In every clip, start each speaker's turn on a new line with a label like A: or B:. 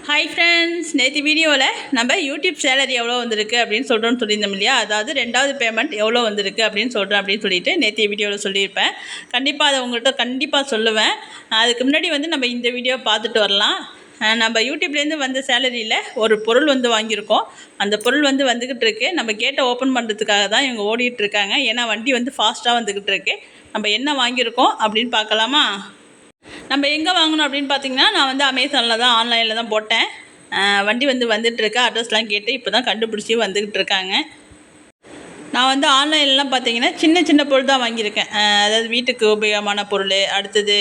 A: Hi friends, நேற்று வீடியோவில் நம்ம யூடியூப் சேலரி எவ்வளோ வந்திருக்கு அப்படின்னு சொல்லியிருந்தோம் இல்லையா? அதாவது 2வது பேமெண்ட் எவ்வளோ வந்திருக்கு அப்படின்னு சொல்லிட்டு நேற்று வீடியோவில் சொல்லியிருப்பேன். கண்டிப்பாக அதை உங்கள்கிட்ட கண்டிப்பாக சொல்லுவேன். அதுக்கு முன்னாடி நம்ம இந்த வீடியோ பார்த்துட்டு வரலாம். நம்ம யூடியூப்லேருந்து வந்த சேலரியில் ஒரு பொருள் வாங்கியிருக்கோம். அந்த பொருள் வந்துக்கிட்டு இருக்கு. நம்ம கேட்டை ஓப்பன் பண்ணுறதுக்காக தான் இவங்க ஓடிட்டு இருக்காங்க. ஏன்னா வண்டி ஃபாஸ்ட்டாக வந்துக்கிட்டு இருக்கு. நம்ம என்ன வாங்கியிருக்கோம் அப்படின்னு பார்க்கலாமா? நம்ம எங்கே வாங்கணும் அப்படின்னு பார்த்தீங்கன்னா, நான் அமேசானில் தான் ஆன்லைனில் தான் போட்டேன். வண்டி வந்துட்டுருக்கு. அட்ரஸ்லாம் கேட்டு இப்போ தான் கண்டுபிடிச்சி வந்துக்கிட்டு இருக்காங்க. நான் ஆன்லைன்லாம் பார்த்தீங்கன்னா சின்ன சின்ன பொருள் தான் வாங்கியிருக்கேன். அதாவது வீட்டுக்கு உபயோகமான பொருள், அடுத்தது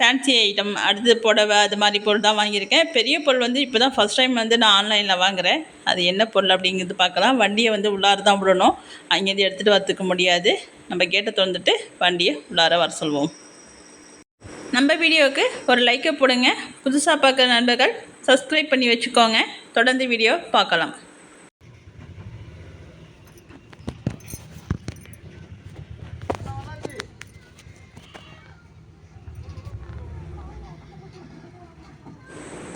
A: ஃபேன்சி ஐட்டம், அடுத்தது புடவை, அது மாதிரி பொருள் தான் வாங்கியிருக்கேன். பெரிய பொருள் இப்போ தான் ஃபஸ்ட் டைம் நான் ஆன்லைனில் வாங்குகிறேன். அது என்ன பொருள் அப்படிங்கிறது பார்க்கலாம். வண்டியை உள்ளார தான் விடணும். அங்கேருந்து எடுத்துகிட்டு வரத்துக்க முடியாது. நம்ம கேட்டை திறந்துட்டு வண்டியை உள்ளார வர சொல்வோம். நம்ம வீடியோவுக்கு ஒரு லைக்கை போடுங்க. புதுசாக பார்க்குற நண்பர்கள் சப்ஸ்கிரைப் பண்ணி வச்சுக்கோங்க. தொடர்ந்து வீடியோ பார்க்கலாம்.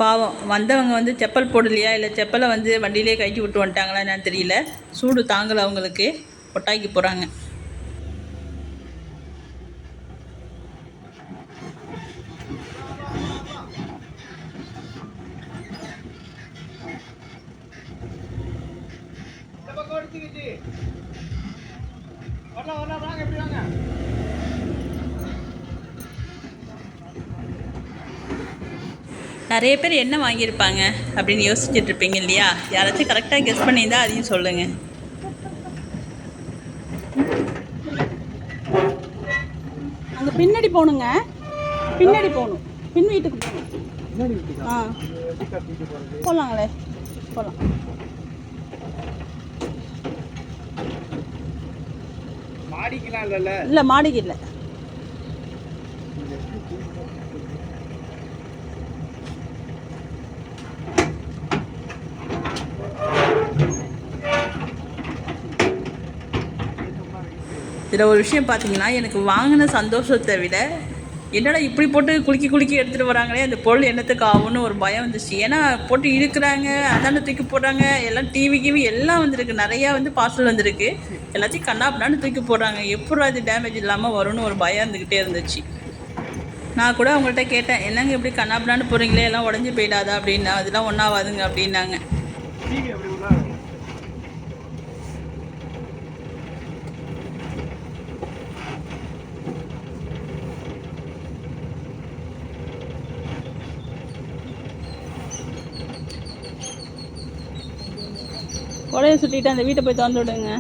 A: பாவம் வந்தவங்க செப்பல் போடலையா, இல்லை செப்பலை வண்டியிலே கட்டி விட்டு வந்துட்டாங்களா என்னன்னு தெரியல. சூடு தாங்கலை, அவங்களுக்கு கொட்டாய்க்கு போகிறாங்க. நிறைய பேர் என்ன வாங்கியிருப்பாங்க அப்படின்னு யோசிச்சுட்டு இருப்பீங்க இல்லையா? யாராச்சும் கரெக்டாக கெஸ் பண்ணியிருந்தால் அதையும் சொல்லுங்கள்.
B: அங்கே பின்னாடி போகணுங்க, பின்னாடி போகணும், பின் வீட்டுக்கு போகணும். போகலாங்களே, போகலாம். இல்லை, மாடிக்கு இல்லை.
A: இதில் ஒரு விஷயம் பார்த்தீங்கன்னா, எனக்கு வாங்கின சந்தோஷத்தை விட என்னடா இப்படி போட்டு குலுக்கி எடுத்துகிட்டு வராங்களே, அந்த பொருள் என்னத்துக்கு ஆகும்னு ஒரு பயம் வந்துச்சு. ஏன்னா போட்டு இழுக்கிறாங்க, அதான தூக்கி போடுறாங்க, எல்லாம் டிவி எல்லாம் வந்திருக்கு. நிறையா பார்சல் வந்திருக்கு. எல்லாத்தையும் கண்ணாப்பினான்னு தூக்கி போடுறாங்க. எப்படி அது டேமேஜ் இல்லாமல் வரும்னு ஒரு பயம் இருந்துக்கிட்டே இருந்துச்சு. நான் கூட அவங்கள்ட்ட கேட்டேன், என்னங்க இப்படி கண்ணாப்பினான்னு போகிறீங்களே, எல்லாம் உடஞ்சி போயிடாதா அப்படின்னா. அதெல்லாம் ஒன்றாவாதுங்க அப்படின்னாங்க.
B: கொடையை சுட்டிட்டு அந்த வீட்டை போய் திறந்து விடுங்க.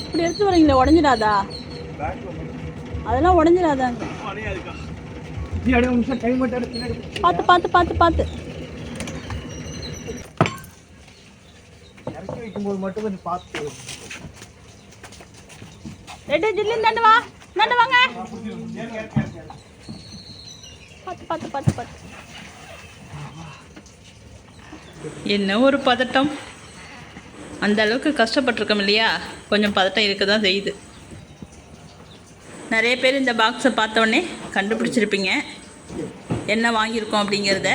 B: இப்படி எடுத்து வரீங்களா? உடஞ்சிடாதா? அதெல்லாம் உடஞ்சிடாதாங்க. பார்த்து பார்த்து பார்த்து பார்த்து வைக்கும்போது மட்டும் கொஞ்சம் பார்த்து. ரெண்டு ஜில்லின் நண்டு வா, நண்டு வாங்க. பார்த்து பார்த்து பார்த்து பார்த்து.
A: என்ன ஒரு பதட்டம்! அந்த அளவுக்கு கஷ்டப்பட்டிருக்கோம் இல்லையா? கொஞ்சம் பதட்டம் இருக்க தான் செய்யுது. நிறைய பேர் இந்த பாக்ஸை பார்த்தோன்னே கண்டுபிடிச்சிருப்பீங்க என்ன வாங்கியிருக்கோம் அப்படிங்கிறத.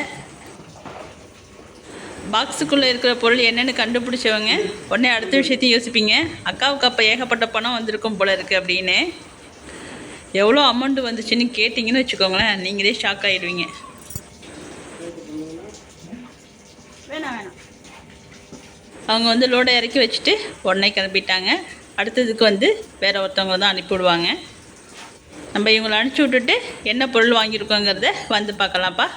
A: பாக்ஸுக்குள்ளே இருக்கிற பொருள் என்னென்னு கண்டுபிடிச்சவங்க உடனே அடுத்த விஷயத்தையும் யோசிப்பீங்க. அக்காவுக்கு அப்போ ஏகப்பட்ட பணம் வந்திருக்கும் போல இருக்குது அப்படின்னு. எவ்வளோ அமௌண்ட் வந்துச்சுன்னு கேட்டிங்கன்னு வச்சுக்கோங்களேன், நீங்களே ஷாக் ஆகிடுவீங்க.
B: வேணாம்,
A: அவங்க லோடை இறக்கி வச்சுட்டு உடனே கிளம்பிட்டாங்க. அடுத்ததுக்கு வேறு ஒருத்தவங்க தான் அனுப்பிவிடுவாங்க. நம்ம இவங்களை அனுப்பிச்சி விட்டுட்டு என்ன பொருள் வாங்கியிருக்கோங்கிறத பார்க்கலாம்ப்பா.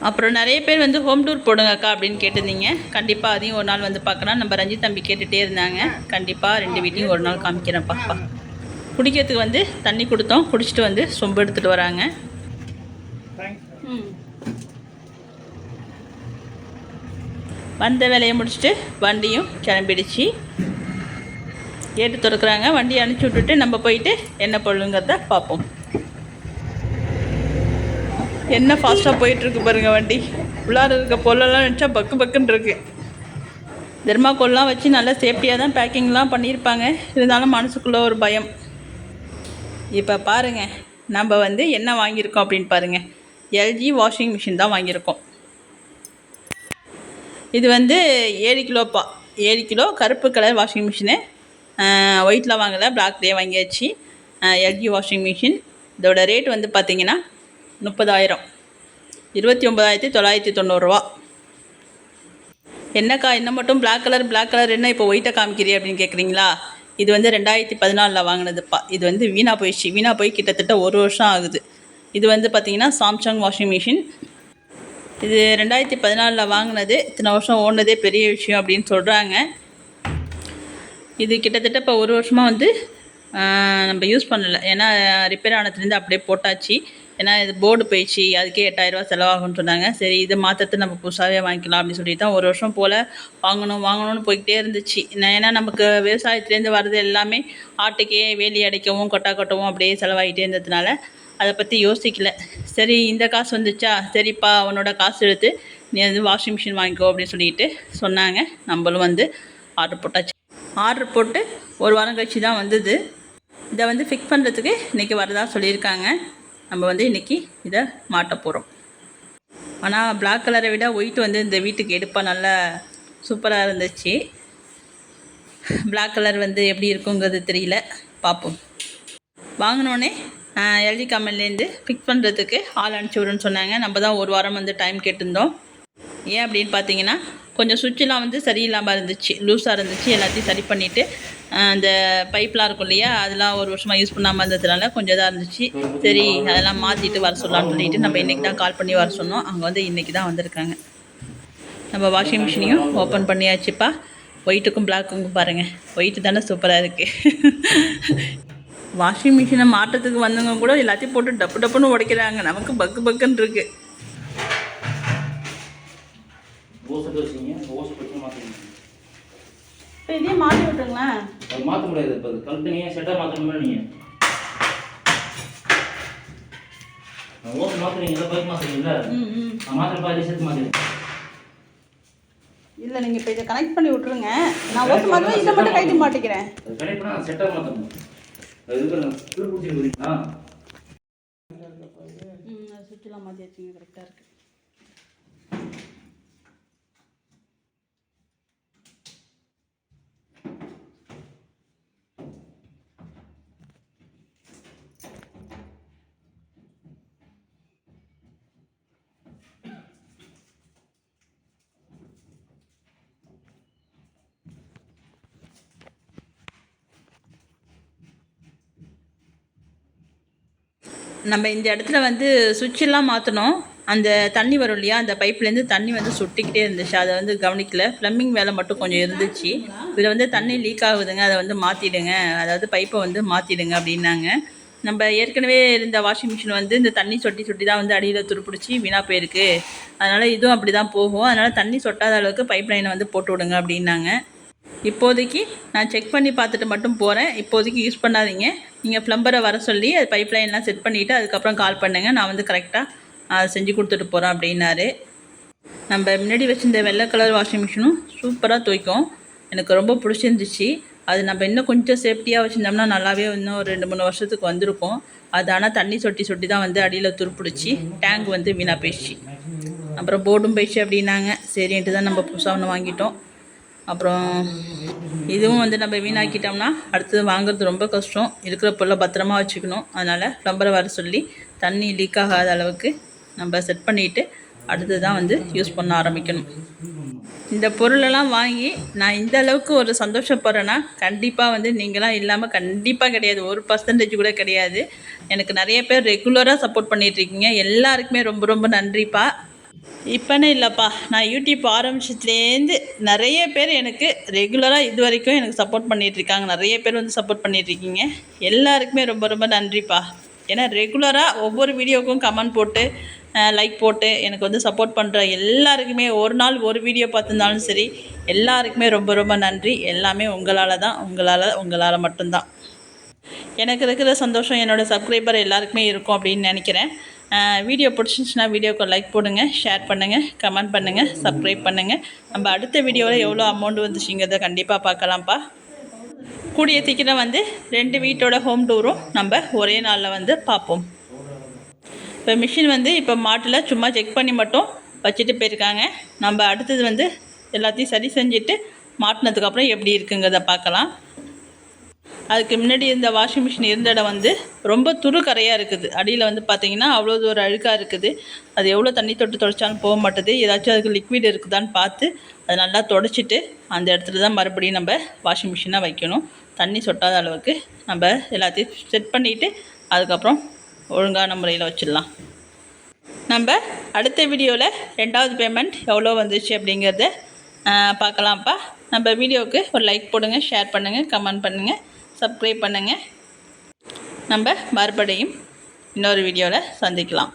A: அப்புறம் நிறைய பேர் ஹோம் டூர் போடுங்க அக்கா அப்படின்னு கேட்டிருந்தீங்க. கண்டிப்பாக அதையும் ஒரு நாள் பார்க்கலாம். நம்ம ரஞ்சித் தம்பி கேட்டுகிட்டே இருந்தாங்க. கண்டிப்பாக 2 வீட்டையும் ஒரு நாள் காமிக்கிறேன் பாப்பா. குடிக்கிறதுக்கு தண்ணி கொடுத்தோம், குடிச்சிட்டு சொம்பு எடுத்துகிட்டு வராங்க. வந்த வேலையை முடிச்சுட்டு வண்டியும் கிளம்பிடுச்சு. கேட்டு திறக்கிறாங்க. வண்டியை அனுப்பிச்சி விட்டுட்டு நம்ம போயிட்டு என்ன பொருளுங்கிறத பார்ப்போம். என்ன ஃபாஸ்ட்டாக போயிட்டுருக்கு பாருங்கள் வண்டி. உள்ளார இருக்க பொருளெல்லாம் நினச்சா பக்கு பக்குன்னு இருக்குது. தெர்மாக்கோல்லாம் வச்சு நல்லா சேஃப்டியாக தான் பேக்கிங்லாம் பண்ணியிருப்பாங்க. இருந்தாலும் மனசுக்குள்ளே ஒரு பயம். இப்போ பாருங்கள், நம்ம வந்து என்ன வாங்கியிருக்கோம் அப்படின்னு பாருங்கள். எல்ஜி வாஷிங் மிஷின் தான் வாங்கியிருக்கோம். இது வந்து 7 கிலோப்பா, 7 கிலோ கருப்பு கலர் வாஷிங் மிஷினு. ஒயிட்டில் வாங்கலை, பிளாக்லேயே வாங்கியாச்சு. LG washing machine. இதோட ரேட் வந்து பார்த்திங்கன்னா 30,000, 29,990 என்னக்கா இன்னும் மட்டும் பிளாக் கலர் என்ன இப்போ ஒயிட்டை காமிக்கிறீ அப்படின்னு கேட்குறீங்களா? இது வந்து 2014 வாங்கினதுப்பா. இது வந்து வீணாக போய் கிட்டத்தட்ட 1 வருஷம் ஆகுது. இது வந்து பார்த்திங்கன்னா சாம்சங் வாஷிங் மிஷின். இது 2014 வாங்கினது. இத்தனை வருஷம் ஓடினதே பெரிய விஷயம் அப்படின்னு சொல்கிறாங்க. இது கிட்டத்தட்ட இப்போ 1 வருஷமாக வந்து நம்ம யூஸ் பண்ணலை. ஏன்னா ரிப்பேர் ஆனதுலேருந்து அப்படியே போட்டாச்சு. ஏன்னா இது போர்டு போயிடுச்சு, அதுக்கே 8,000 செலவாகும்னு சொன்னாங்க. சரி, இதை மாற்றத்தை நம்ம புதுசாகவே வாங்கிக்கலாம் அப்படின்னு சொல்லிட்டு தான் 1 வருஷம் போல் வாங்கணும்னு போய்கிட்டே இருந்துச்சு. ஏன்னா நமக்கு விவசாயத்துலேருந்து வர்றது எல்லாமே ஆட்டுக்கே வேலி அடைக்கவும் கொட்டா கொட்டவும் அப்படியே செலவாகிட்டே இருந்ததுனால அதை பற்றி யோசிக்கல. சரி, இந்த காசு வந்துச்சா, சரிப்பா அவனோட காசு எடுத்து நீ வந்து வாஷிங் மிஷின் வாங்கிக்கோ அப்படின்னு சொல்லிட்டு சொன்னாங்க. நம்மளும் வந்து ஆர்டர் போட்டாச்சு. ஆர்டர் போட்டு 1 வாரம் கழிச்சு தான் வந்தது. இதை வந்து ஃபிக்ஸ் பண்ணுறதுக்கு இன்றைக்கி வரதா சொல்லியிருக்காங்க. நம்ம வந்து இன்றைக்கி இதை மாட்ட போகிறோம். ஆனால் பிளாக் கலரை விட ஒயிட் வந்து இந்த வீட்டுக்கு எடுப்பாக நல்லா சூப்பராக இருந்துச்சு. பிளாக் கலர் வந்து எப்படி இருக்குங்கிறது தெரியல, பார்ப்போம். வாங்கினோடனே எல்ஜி கம்பெனிலேருந்து ஃபிக்ஸ் பண்ணுறதுக்கு ஆள் அனுப்பிச்சி விடுன்னு சொன்னாங்க. நம்ம தான் 1 வாரம் வந்து டைம் கேட்டிருந்தோம். ஏன் அப்படின்னு பார்த்தீங்கன்னா, கொஞ்சம் சுவிட்செலாம் வந்து சரியில்லாமல் இருந்துச்சு, லூஸாக இருந்துச்சு. எல்லாத்தையும் சரி பண்ணிவிட்டு அந்த பைப்லாம் இருக்கும் இல்லையா, அதெல்லாம் 1 வருஷமாக யூஸ் பண்ணாமல் இருந்ததுனால கொஞ்சம் இதாக இருந்துச்சு. சரி, அதெல்லாம் மாற்றிட்டு வர சொல்லலாம்னு சொல்லிட்டு நம்ம இன்றைக்கி தான் கால் பண்ணி வர சொன்னோம். அவங்க வந்து இன்றைக்கி தான் வந்திருக்காங்க. நம்ம வாஷிங் மிஷினையும் ஓப்பன் பண்ணியாச்சுப்பா. ஒயிட்டுக்கும் பிளாக்குக்கும் பாருங்கள், ஒயிட்டு தானே சூப்பராக இருக்குது. வாஷிங் மிஷினை மாற்றத்துக்கு வந்தவங்க கூட எல்லாத்தையும் போட்டு டப்புன்னு உடைக்கிறாங்க. நமக்கு பக்குன்னு இருக்குது. இப்போ இதே மாற்றி விட்டுருங்களேன்.
C: மாற்ற முடியாது. இப்போ கம்பெனியே செட்டாக மாற்றணும்னா நீங்கள் ஓசை மாற்றுறீங்களா, பைக் மாற்றுறீங்களா? நான் மாத்திரப்பா, இதே சேர்த்து மாற்றிடுங்க.
A: இல்லை, நீங்கள் இப்போ இதை கனெக்ட் பண்ணி விட்ருங்க. நான் ஓசை மாற்றுவேன், இதை மட்டும் கைட்டு மாட்டிக்கிறேன்.
C: அது கனெக்ட் பண்ணால் செட்டாக மாற்றணும். அது இருக்கிற பிடிச்சிருக்கீங்களா?
A: சுவிட்செலாம் மாற்றி வச்சுங்க, கரெக்டாக இருக்குது. நம்ம இந்த இடத்துல வந்து சுவிட்செல்லாம் மாற்றணும். அந்த தண்ணி வரும் இல்லையா, அந்த பைப்லேருந்து தண்ணி வந்து சுட்டிக்கிட்டே இருந்துச்சு. அதை வந்து கவனிக்கல. ப்ளம்பிங் வேலை மட்டும் கொஞ்சம் இருந்துச்சு. இதில் வந்து தண்ணி லீக் ஆகுதுங்க, அதை வந்து மாற்றிடுங்க, அதாவது பைப்பை வந்து மாற்றிடுங்க அப்படின்னாங்க. நம்ம ஏற்கனவே இருந்த வாஷிங் மிஷின் வந்து இந்த தண்ணி சொட்டி தான் வந்து அடியில் துருப்பிடிச்சி வீணாக போயிருக்கு. அதனால் இதுவும் அப்படி தான் போகும். அதனால் தண்ணி சொட்டாத அளவுக்கு பைப் லைனை வந்து போட்டு விடுங்க அப்படின்னாங்க. இப்போதைக்கு நான் செக் பண்ணி பார்த்துட்டு மட்டும் போகிறேன். இப்போதைக்கு யூஸ் பண்ணாதீங்க. நீங்கள் ப்ளம்பரை வர சொல்லி அது பைப் லைன்லாம் செட் பண்ணிவிட்டு அதுக்கப்புறம் கால் பண்ணுங்கள். நான் வந்து கரெக்டாக அதை செஞ்சு கொடுத்துட்டு போகிறேன் அப்படின்னாரு. நம்ம முன்னாடி வச்சுருந்த வெள்ளை கலர் வாஷிங் மிஷினும் சூப்பராக துவைக்கும். எனக்கு ரொம்ப பிடிச்சிருந்துச்சு. அது நம்ம இன்னும் கொஞ்சம் சேஃப்டியாக வச்சுருந்தோம்னா நல்லாவே இன்னும் ஒரு 2-3 வருஷத்துக்கு வந்திருக்கும். அது ஆனால் தண்ணி சொட்டி தான் வந்து அடியில் துருப்பிடிச்சி டேங்க் வந்து வீணாக போயிடுச்சு. அப்புறம் போர்டும் போயிடுச்சு அப்படின்னாங்க. சரின்ட்டு தான் நம்ம புதுசாக ஒன்று வாங்கிட்டோம். அப்புறம் இதுவும் வந்து நம்ம வீணாக்கிட்டோம்னா அடுத்தது வாங்குறது ரொம்ப கஷ்டம். இருக்கிற பொருளை பத்திரமா வச்சுக்கணும். அதனால் ப்ளம்பரை வர சொல்லி தண்ணி லீக் ஆகாத அளவுக்கு நம்ம செட் பண்ணிவிட்டு அடுத்து தான் வந்து யூஸ் பண்ண ஆரம்பிக்கணும். இந்த பொருளெல்லாம் வாங்கி நான் இந்த அளவுக்கு ஒரு சந்தோஷப்படுறேன்னா கண்டிப்பாக வந்து நீங்களாம் இல்லாமல் கண்டிப்பாக கிடையாது. 1% கூட கிடையாது. எனக்கு நிறைய பேர் ரெகுலராக சப்போர்ட் பண்ணிகிட்ருக்கீங்க. எல்லாருக்குமே ரொம்ப ரொம்ப நன்றிப்பா. இப்போன்னு இல்லைப்பா, நான் யூடியூப் ஆரம்பிச்சதுலேருந்து நிறைய பேர் எனக்கு ரெகுலராக இது வரைக்கும் எனக்கு சப்போர்ட் பண்ணிகிட்ருக்காங்க. நிறைய பேர் வந்து சப்போர்ட் பண்ணிகிட்ருக்கீங்க. எல்லாருக்குமே ரொம்ப ரொம்ப நன்றிப்பா. ஏன்னா ரெகுலராக ஒவ்வொரு வீடியோவுக்கும் கமெண்ட் போட்டு லைக் போட்டு எனக்கு வந்து சப்போர்ட் பண்ணுற எல்லாருக்குமே ஒரு நாள் ஒரு வீடியோ பார்த்துருந்தாலும் சரி, எல்லாருக்குமே ரொம்ப ரொம்ப நன்றி. எல்லாமே உங்களால் தான், உங்களால் மட்டும்தான். எனக்கு இருக்கிற சந்தோஷம் என்னோடய சப்ஸ்கிரைபர் எல்லாருக்குமே இருக்கும் அப்படின்னு நினைக்கிறேன். வீடியோ பிடிச்சிருந்துச்சுன்னா வீடியோக்கு லைக் போடுங்க, ஷேர் பண்ணுங்கள், கமெண்ட் பண்ணுங்கள், சப்ஸ்கிரைப் பண்ணுங்கள். நம்ம அடுத்த வீடியோவில் எவ்வளோ அமௌண்ட் வந்துச்சுங்கிறத கண்டிப்பாக பார்க்கலாம்ப்பா. கூடிய சீக்கிரம் வந்து 2 வீட்டோட ஹோம் டூரும் நம்ம ஒரே நாளில் வந்து பார்ப்போம். இப்போ மிஷின் வந்து இப்போ மாட்டில் சும்மா செக் பண்ணி மட்டும் வச்சுட்டு போயிருக்காங்க. நம்ம அடுத்தது வந்து எல்லாத்தையும் சரி செஞ்சுட்டு மாட்டினதுக்கப்புறம் எப்படி இருக்குங்கிறத பார்க்கலாம். அதுக்கு முன்னாடி இந்த வாஷிங் மிஷின் இருந்த இடம் வந்து ரொம்ப துரு கரையாக இருக்குது. அடியில் வந்து பார்த்திங்கன்னா அவ்வளோ ஒரு அழுக்காக இருக்குது. அது எவ்வளோ தண்ணி தொட்டு துடைச்சாலும் போக மாட்டுது. ஏதாச்சும் அதுக்கு லிக்விட் இருக்குதான்னு பார்த்து அதை நல்லா துடைச்சிட்டு அந்த இடத்துல தான் மறுபடியும் நம்ம வாஷிங் மிஷினாக வைக்கணும். தண்ணி சொட்டாத அளவுக்கு நம்ம எல்லாத்தையும் செட் பண்ணிவிட்டு அதுக்கப்புறம் ஒழுங்கான முறையில் வச்சிடலாம். நம்ம அடுத்த வீடியோவில் 2வது பேமெண்ட் எவ்வளோ வந்துச்சு அப்படிங்கிறத பார்க்கலாம்ப்பா. நம்ம வீடியோவுக்கு ஒரு லைக் போடுங்க, ஷேர் பண்ணுங்கள், கமெண்ட் பண்ணுங்கள், சப்ஸ்கிரைப் பண்ணுங்கள். நம்ம மறுபடியும் இன்னொரு வீடியோவில் சந்திக்கலாம்.